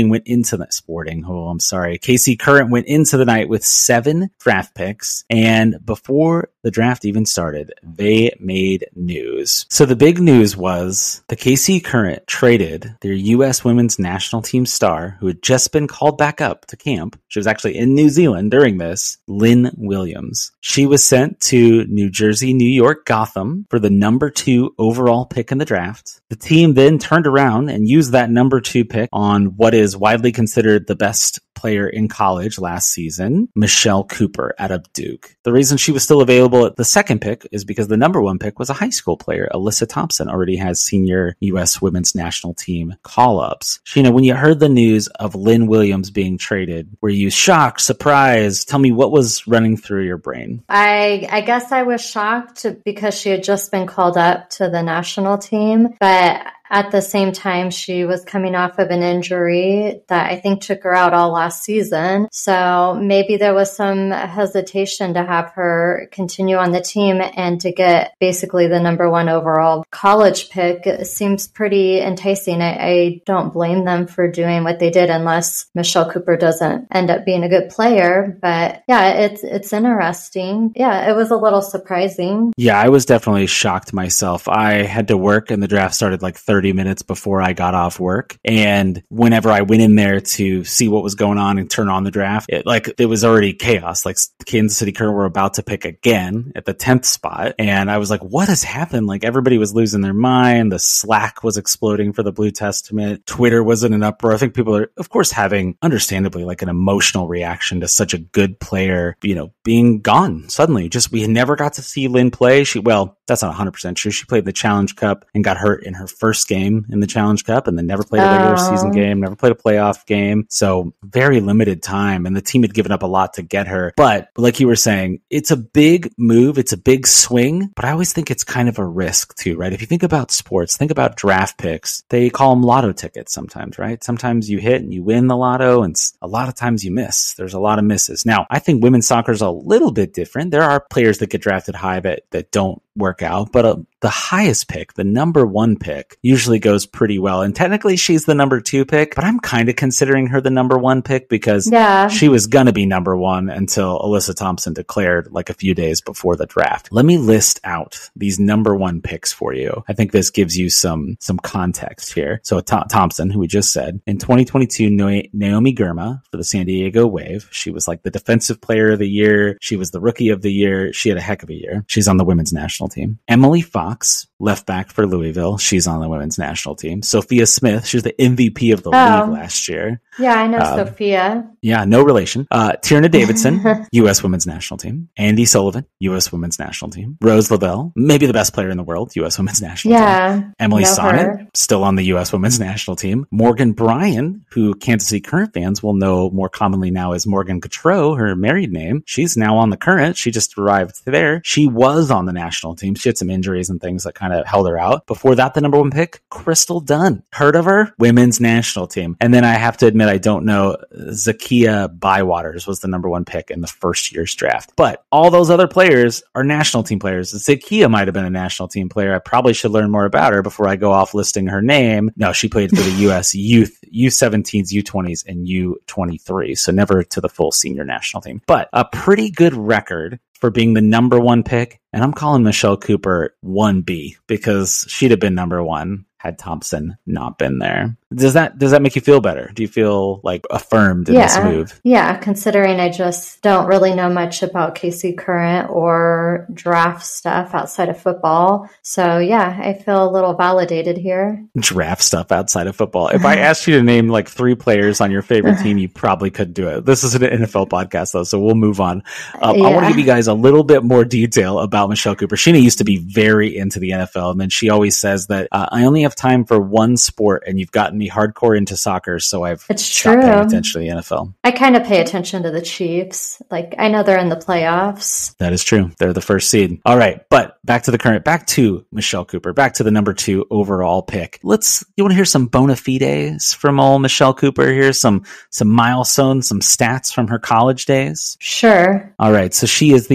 S7: Current went into the night with 7 draft picks, and before the draft even started, they made news. So the big news was the KC Current traded their U.S. women's national team star, who had just been called back up to camp. She was actually in New Zealand during this, Lynn Williams. She was sent to New Jersey, New York, Gotham for the number 2 overall pick in the draft. The team then turned around and used that number 2 pick on what is widely considered the best player in college last season, Michelle Cooper out of Duke. The reason she was still available at the second pick is because the number 1 pick was a high school player. Alyssa Thompson already has senior U.S. women's national team call-ups. Sheena, when you heard the news of Lynn Williams being traded, were you shocked, surprised? Tell me what was running through your brain.
S8: I guess I was shocked because she had just been called up to the national team, but at the same time, she was coming off of an injury that I think took her out all last season. So maybe there was some hesitation to have her continue on the team and to get basically the number 1 overall college pick. It seems pretty enticing. I don't blame them for doing what they did unless Michelle Cooper doesn't end up being a good player. But yeah, it's interesting. Yeah, it was a little surprising.
S7: Yeah, I was definitely shocked myself. I had to work and the draft started like 30 minutes before I got off work. And whenever I went in there to see what was going on and turn on the draft, it was already chaos. Like Kansas City Current were about to pick again at the 10th spot. And I was like, what has happened? Like everybody was losing their mind. The Slack was exploding for the Blue Testament. Twitter was in an uproar. I think people are, of course, having understandably like an emotional reaction to such a good player, being gone suddenly. We never got to see Lynn play. That's not 100% true. She played the Challenge Cup and got hurt in her first game in the Challenge Cup and then never played a regular season game, never played a playoff game. So very limited time. And the team had given up a lot to get her. But like you were saying, it's a big move. It's a big swing. But I always think it's kind of a risk too, right? If you think about sports, think about draft picks. They call them lotto tickets sometimes, right? Sometimes you hit and you win the lotto and a lot of times you miss. There's a lot of misses. Now, I think women's soccer is a little bit different. There are players that get drafted high that don't work out, but the highest pick, the number 1 pick, usually goes pretty well. And technically she's the number 2 pick, but I'm kind of considering her the number 1 pick because she was going to be number 1 until Alyssa Thompson declared like a few days before the draft. Let me list out these number 1 picks for you. I think this gives you some context here. So Thompson, who we just said, in 2022, Naomi Girma for the San Diego Wave. She was like the defensive player of the year. She was the rookie of the year. She had a heck of a year. She's on the women's national team. Emily Fox, left back for Louisville. She's on the women's national team. Sophia Smith, she's the MVP of the league last year.
S8: Yeah, I know Sophia.
S7: Yeah, no relation. Tierna Davidson, U.S. women's national team. Andy Sullivan, U.S. women's national team. Rose Lavelle, maybe the best player in the world, U.S. women's national team. Emily Sonnet, still on the U.S. women's national team. Morgan Bryan, who Kansas City Current fans will know more commonly now as Morgan Gautreau, her married name. She's now on the Current. She just arrived there. She was on the national team. She had some injuries and things that kind of held her out. Before that, the number 1 pick, Crystal Dunn. Heard of her? Women's national team. And then I have to admit, I don't know, Zakiya Bywaters was the number 1 pick in the first year's draft. But all those other players are national team players. Zakiya might have been a national team player. I probably should learn more about her before I go off listing her name. No, she played for the U.S. youth, U17s, U20s, and U23. So never to the full senior national team. But a pretty good record for being the number 1 pick. And I'm calling Michelle Cooper 1B because she'd have been number 1 had Thompson not been there. Does that make you feel better? Do you feel like affirmed in this move?
S8: Yeah, considering I just don't really know much about KC Current or draft stuff outside of football. So yeah, I feel a little validated here.
S7: Draft stuff outside of football. If I asked you to name like 3 players on your favorite team, you probably could do it. This is an NFL podcast though, so we'll move on. I want to give you guys a little bit more detail about Michelle Cooper. Sheena used to be very into the NFL, and then she always says that I only of time for one sport, and you've gotten me hardcore into soccer, so I've stopped paying attention to the NFL.
S8: I kind of pay attention to the Chiefs. Like, I know they're in the playoffs.
S7: That is true. They're the first seed. All right, but back to the current, back to Michelle Cooper, back to the number 2 overall pick. You want to hear some bona fides from old Michelle Cooper? Here's some milestones, some stats from her college days.
S8: Sure.
S7: All right, so she is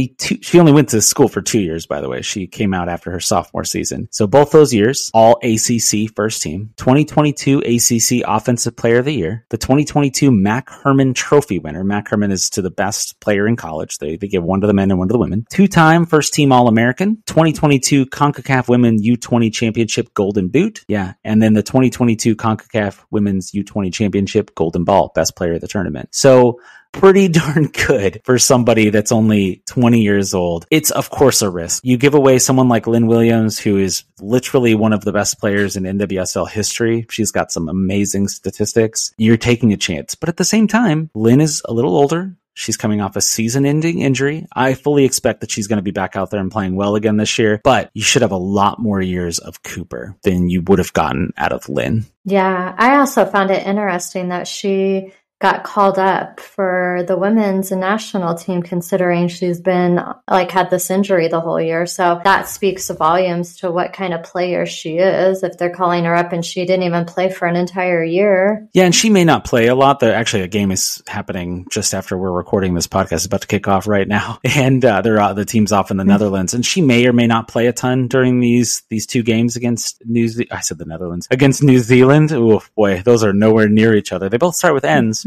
S7: she only went to school for 2 years, by the way. She came out after her sophomore season. So both those years, all ACC first team, 2022 ACC Offensive Player of the Year, the 2022 Mac Herman Trophy winner. Mac Herman is to the best player in college. They give one to the men and one to the women. 2-time first team All-American, 2022 CONCACAF Women U20 Championship Golden Boot. Yeah. And then the 2022 CONCACAF Women's U20 Championship Golden Ball, best player of the tournament. So pretty darn good for somebody that's only 20 years old. It's, of course, a risk. You give away someone like Lynn Williams, who is literally one of the best players in NWSL history. She's got some amazing statistics. You're taking a chance. But at the same time, Lynn is a little older. She's coming off a season-ending injury. I fully expect that she's going to be back out there and playing well again this year, but you should have a lot more years of Cooper than you would have gotten out of Lynn.
S8: Yeah, I also found it interesting that she got called up for the women's national team, considering she's been had this injury the whole year. So that speaks volumes to what kind of player she is, if they're calling her up and she didn't even play for an entire year.
S7: Yeah, and she may not play a lot. Actually, a game is happening just after we're recording this podcast. It's about to kick off right now. And the team's off in the Netherlands. And she may or may not play a ton during these 2 games against against New Zealand. Oh boy, those are nowhere near each other. They both start with N's.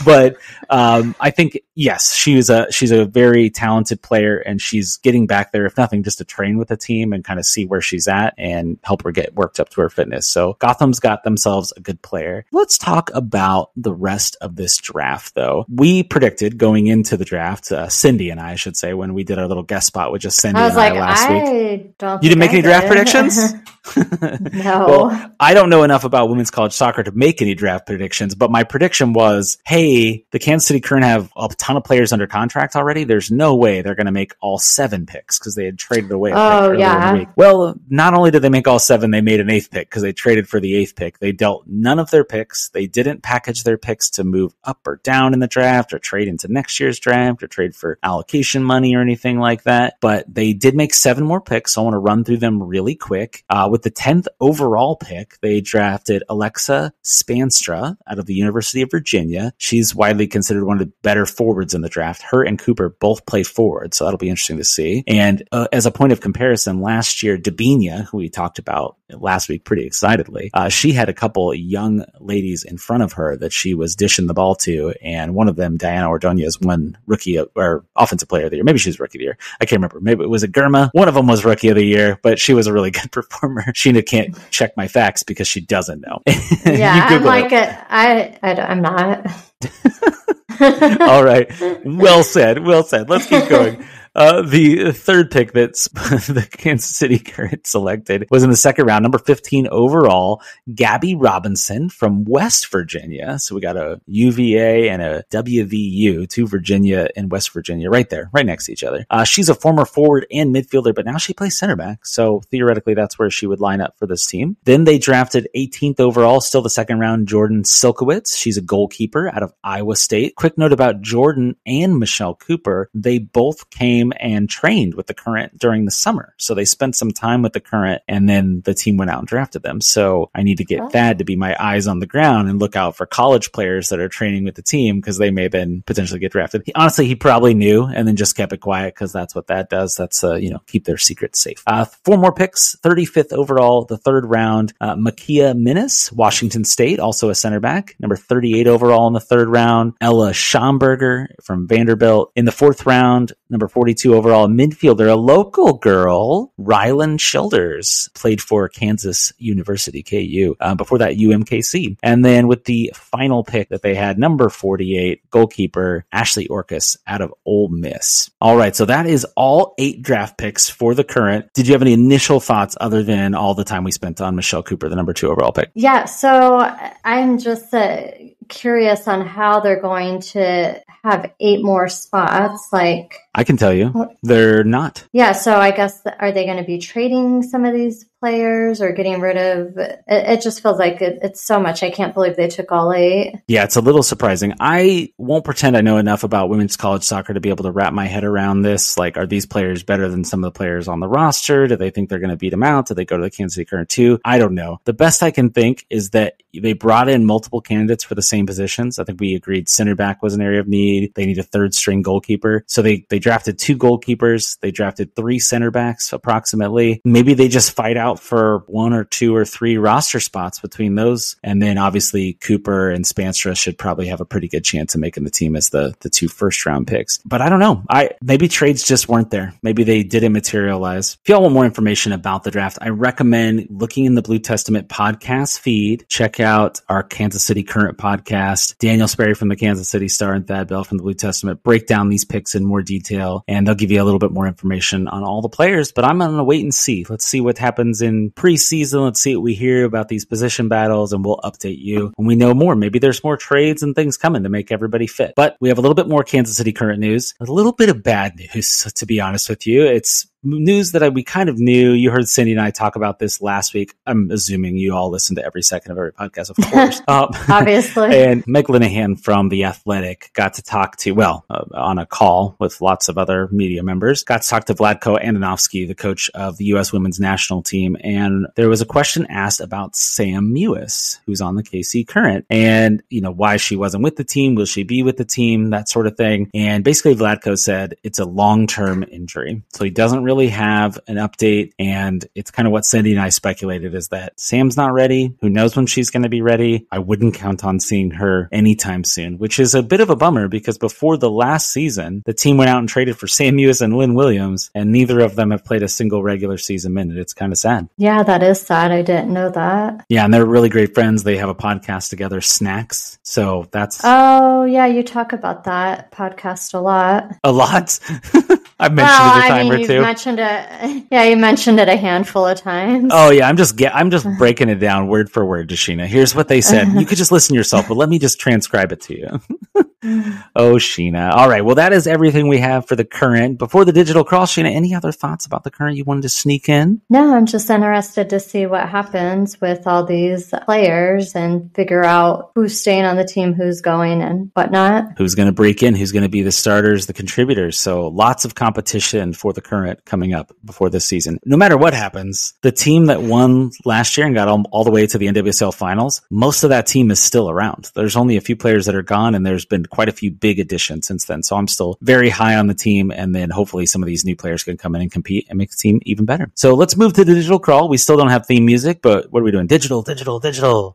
S7: But I think, yes, she's a very talented player, and she's getting back there, if nothing, just to train with the team and kind of see where she's at and help her get worked up to her fitness. So Gotham's got themselves a good player. Let's talk about the rest of this draft, though. We predicted going into the draft, Cindy and I should say, when we did our little guest spot with just Cindy and I last week. You didn't make any draft predictions?
S8: No.
S7: Well, I don't know enough about women's college soccer to make any draft predictions, but my prediction was, hey, the Kansas City Current have a ton of players under contract already. There's no way they're going to make all 7 picks because they had traded away a pick earlier in the week. Well, not only did they make all 7, they made an 8th pick because they traded for the 8th pick. They dealt none of their picks. They didn't package their picks to move up or down in the draft or trade into next year's draft or trade for allocation money or anything like that. But they did make 7 more picks. So I want to run through them really quick. With the 10th overall pick, they drafted Alexa Spanstra out of the University of Virginia. She's widely considered one of the better forwards in the draft. Her and Cooper both play forward, so that'll be interesting to see. And as a point of comparison, last year, Dabinia, who we talked about last week pretty excitedly, she had a couple young ladies in front of her that she was dishing the ball to, and one of them, Diana Ordonez, won rookie or offensive player of the year. Maybe she was rookie of the year. I can't remember. Maybe it was a Germa. One of them was rookie of the year, but she was a really good performer. Sheena can't check my facts because she doesn't know.
S8: Yeah, I'm like I'm not.
S7: All right. Well said. Let's keep going. The third pick that's the Kansas City Current selected was in the second round, number 15 overall, Gabby Robinson from West Virginia. So we got a UVA and a WVU, 2 Virginia and West Virginia, right there, right next to each other. She's a former forward and midfielder, but now she plays center back. So theoretically, that's where she would line up for this team. Then they drafted 18th overall, still the second round, Jordan Silkowitz. She's a goalkeeper out of Iowa State. Quick note about Jordan and Michelle Cooper. They both came and trained with the Current during the summer. So they spent some time with the Current, and then the team went out and drafted them. So I need to get Thad to be my eyes on the ground and look out for college players that are training with the team, because they may then potentially get drafted. He probably knew and then just kept it quiet, because that's what that does. That's, keep their secrets safe. 4 more picks, 35th overall, the third round, Makia Minnis, Washington State, also a center back, number 38 overall in the third round, Ella Schomburger from Vanderbilt. In the fourth round, number 42 overall, midfielder, a local girl, Rylan Childers, played for Kansas University, KU. Before that, UMKC. And then with the final pick that they had, number 48, goalkeeper, Ashley Orcus out of Ole Miss. All right, so that is all 8 draft picks for the Current. Did you have any initial thoughts other than all the time we spent on Michelle Cooper, the number 2 overall pick?
S8: Yeah, so I'm just curious on how they're going to have 8 more spots. Like,
S7: I can tell you, they're not.
S8: Yeah, so I guess, are they going to be trading some of these players or getting rid of it just feels like it's so much. I can't believe they took all 8.
S7: Yeah, it's a little surprising. I won't pretend I know enough about women's college soccer to be able to wrap my head around this. Like, are these players better than some of the players on the roster? Do they think they're going to beat them out? Do they go to the Kansas City Current too? I don't know. The best I can think is that they brought in multiple candidates for the same positions. I think we agreed center back was an area of need. They need a third string goalkeeper. So they drafted 2 goalkeepers. They drafted 3 center backs approximately. Maybe they just fight out for 1 or 2 or 3 roster spots between those. And then obviously Cooper and Spanstra should probably have a pretty good chance of making the team as the 2 first round picks. But I don't know. Maybe trades just weren't there. Maybe they didn't materialize. If y'all want more information about the draft, I recommend looking in the Blue Testament podcast feed. Check out our Kansas City Current podcast. Daniel Sperry from the Kansas City Star and Thad Bell from the Blue Testament break down these picks in more detail, and they'll give you a little bit more information on all the players. But I'm going to wait and see. Let's see what happens in preseason. Let's see what we hear about these position battles, and we'll update you when we know more. Maybe there's more trades and things coming to make everybody fit. But we have a little bit more Kansas City Current news, a little bit of bad news, to be honest with you. It's news that we kind of knew. You heard Cindy and I talk about this last week. I'm assuming you all listen to every second of every podcast, of course.
S8: Obviously.
S7: And Meg Linehan from The Athletic got to talk to, on a call with lots of other media members, got to talk to Vlatko Andonovski, the coach of the U.S. women's national team. And there was a question asked about Sam Mewis, who's on the KC Current, and, why she wasn't with the team. Will she be with the team? That sort of thing. And basically Vlatko said it's a long-term injury. So he doesn't really have an update, and it's kind of what Cindy and I speculated, is that Sam's not ready. Who knows when she's going to be ready? I wouldn't count on seeing her anytime soon, which is a bit of a bummer because before the last season, the team went out and traded for Sam Mewis and Lynn Williams, and neither of them have played a single regular season minute. It's kind of sad.
S8: Yeah, that is sad. I didn't know that.
S7: Yeah, and they're really great friends. They have a podcast together, Snacks. So that's...
S8: Oh, yeah, you talk about that podcast a lot.
S7: A lot? I've mentioned it a time or two.
S8: You mentioned it a handful of times.
S7: Oh yeah, I'm just breaking it down word for word, Sheena. Here's what they said. You could just listen yourself, but let me just transcribe it to you. Oh, Sheena. All right. Well, that is everything we have for the Current. Before the digital crawl, Sheena, any other thoughts about the Current you wanted to sneak in?
S8: No, I'm just interested to see what happens with all these players and figure out who's staying on the team, who's going and whatnot.
S7: Who's going to break in, who's going to be the starters, the contributors. So lots of competition for the Current coming up before this season. No matter what happens, the team that won last year and got all the way to the NWSL finals, most of that team is still around. There's only a few players that are gone, and there's been quite a few big additions since then. So I'm still very high on the team, and then hopefully some of these new players can come in and compete and make the team even better. So let's move to the digital crawl. We still don't have theme music, but what are we doing? Digital.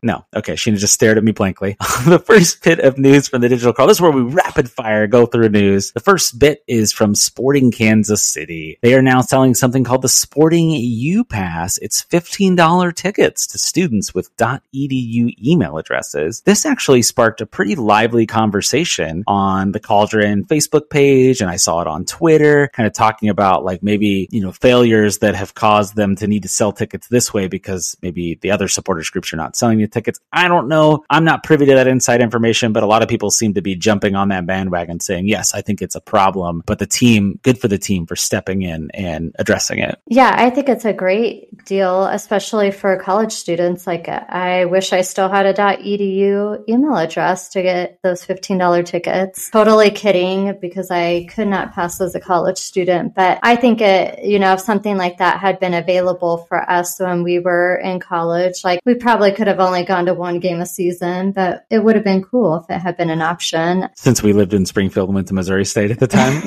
S7: No. Okay, Sheena just stared at me blankly. The first bit of news from the digital crawl. This is where we rapid fire go through news. The first bit is from Sporting Kansas City. They are now selling something called the Sporting U-Pass. It's $15 tickets to students with .edu email addresses. This actually sparked a pretty lively conversation on the Cauldron Facebook page, and I saw it on Twitter, kind of talking about like maybe, failures that have caused them to need to sell tickets this way because maybe the other supporters groups are not selling the tickets. I don't know. I'm not privy to that inside information, but a lot of people seem to be jumping on that bandwagon saying, yes, I think it's a problem, but the team, good for the team for stepping in and addressing it.
S8: Yeah, I think it's a great deal, especially for college students. Like, I wish I still had a .edu email address to get those $15 tickets. Totally kidding, because I could not pass as a college student. But I think if something like that had been available for us when we were in college, like we probably could have only gone to one game a season, but it would have been cool if it had been an option.
S7: Since we lived in Springfield and went to Missouri State at the time.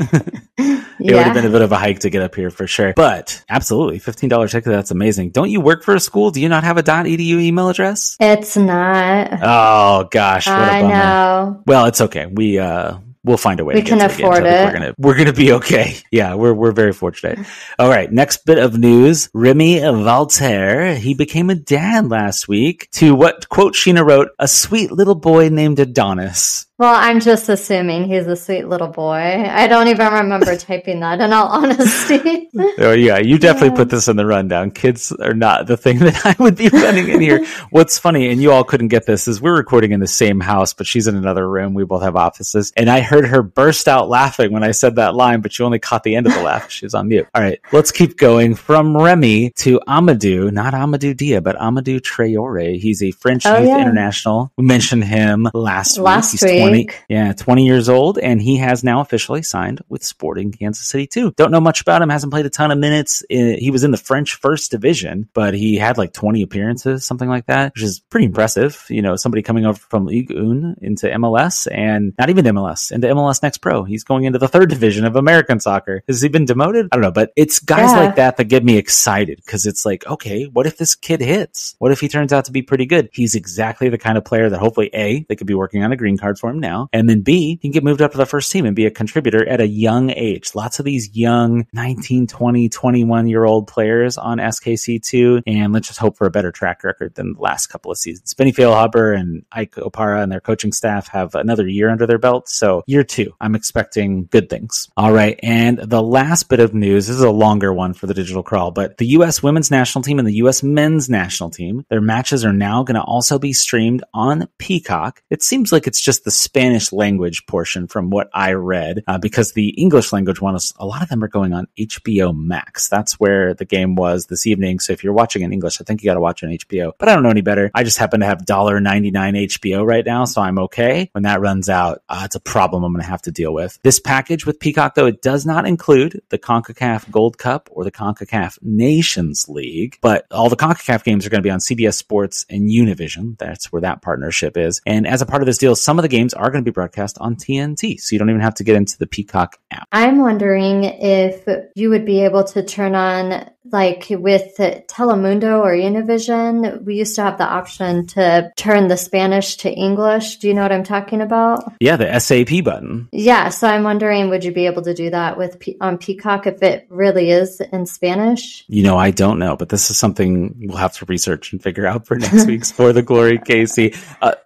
S7: It would have been a bit of a hike to get up here for sure. But absolutely, $15 ticket, that's amazing. Don't you work for a school? Do you not have a .edu email address?
S8: It's not.
S7: Oh, gosh. What a bummer.
S8: I know.
S7: Well, it's okay. We'll find a way.
S8: We can afford it.
S7: We're gonna be okay. Yeah, we're very fortunate. All right, next bit of news: Remy Walter. He became a dad last week to what quote Sheena wrote: "A sweet little boy named Adonis."
S8: Well, I'm just assuming he's a sweet little boy. I don't even remember typing that, in all honesty.
S7: Oh, yeah, you definitely put this in the rundown. Kids are not the thing that I would be running in here. What's funny, and you all couldn't get this, is we're recording in the same house, but she's in another room. We both have offices. And I heard her burst out laughing when I said that line, but you only caught the end of the laugh. She was on mute. All right, let's keep going. From Remy to Amadou, not Amadou Dia, but Amadou Traore. He's a French youth international. We mentioned him last week. He's 20 years old, and he has now officially signed with Sporting Kansas City too. Don't know much about him, hasn't played a ton of minutes. He was in the French first division, but he had like 20 appearances, something like that, which is pretty impressive. You know, somebody coming over from Ligue 1 into MLS, and not even MLS, into MLS Next Pro. He's going into the third division of American soccer. Has he been demoted? I don't know, but it's guys like that get me excited, because it's like, okay, what if this kid hits? What if he turns out to be pretty good? He's exactly the kind of player that hopefully A, they could be working on a green card for him now, and then B, he can get moved up to the first team and be a contributor at a young age. Lots of these young 19, 20, 21-year-old players on SKC2, and let's just hope for a better track record than the last couple of seasons. Benny Feilhaber and Ike Opara and their coaching staff have another year under their belt, so year 2, I'm expecting good things. All right, and the last bit of news, this is a longer one for the Digital Crawl, but the U.S. women's national team and the U.S. men's national team, their matches are now going to also be streamed on Peacock. It seems like it's just the Spanish language portion from what I read, because the English language one, a lot of them are going on HBO Max. That's where the game was this evening. So if you're watching in English, I think you got to watch on HBO, but I don't know any better. I just happen to have $1.99 HBO right now, so I'm okay. When that runs out, it's a problem I'm going to have to deal with. This package with Peacock, though, it does not include the CONCACAF Gold Cup or the CONCACAF Nations League, but all the CONCACAF games are going to be on CBS Sports and Univision. That's where that partnership is. And as a part of this deal, some of the games are going to be broadcast on TNT, so you don't even have to get into the Peacock app.
S8: I'm wondering if you would be able to turn on, like with Telemundo or Univision, we used to have the option to turn the Spanish to English. Do you know what I'm talking about?
S7: Yeah, the SAP button.
S8: Yeah, so I'm wondering, would you be able to do that on Peacock if it really is in Spanish?
S7: You know, I don't know, but this is something we'll have to research and figure out for next week's For the Glory, Casey.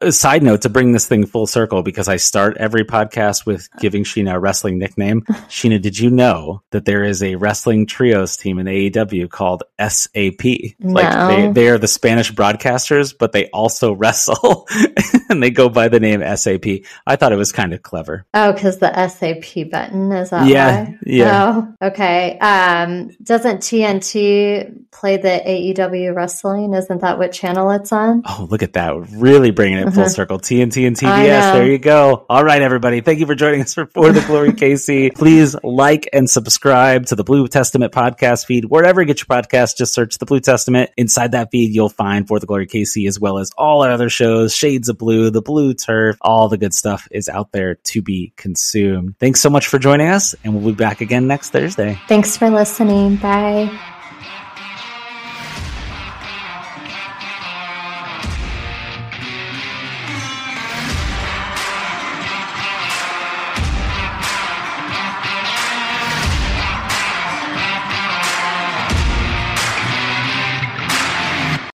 S7: A side note, to bring this thing full circle, because I start every podcast with giving Sheena a wrestling nickname. Sheena, did you know that there is a wrestling trios team in AEW called SAP?
S8: No.
S7: Like they are the Spanish broadcasters, but they also wrestle and they go by the name SAP. I thought it was kind of clever.
S8: Oh, because the SAP button, is that why?
S7: Yeah.
S8: Oh, okay. Doesn't TNT play the AEW wrestling? Isn't that what channel it's on?
S7: Oh, look at that. Really bringing it full circle. TNT and TBS. There you go. All right, everybody. Thank you for joining us for the Glory, Casey. Please like and subscribe to the Blue Testament podcast feed. Wherever you get your podcast, just search the Blue Testament. Inside that feed, you'll find For the Glory, Casey, as well as all our other shows, Shades of Blue, The Blue Turf. All the good stuff is out there to be consumed. Thanks so much for joining us, and we'll be back again next Thursday.
S8: Thanks for listening. Bye.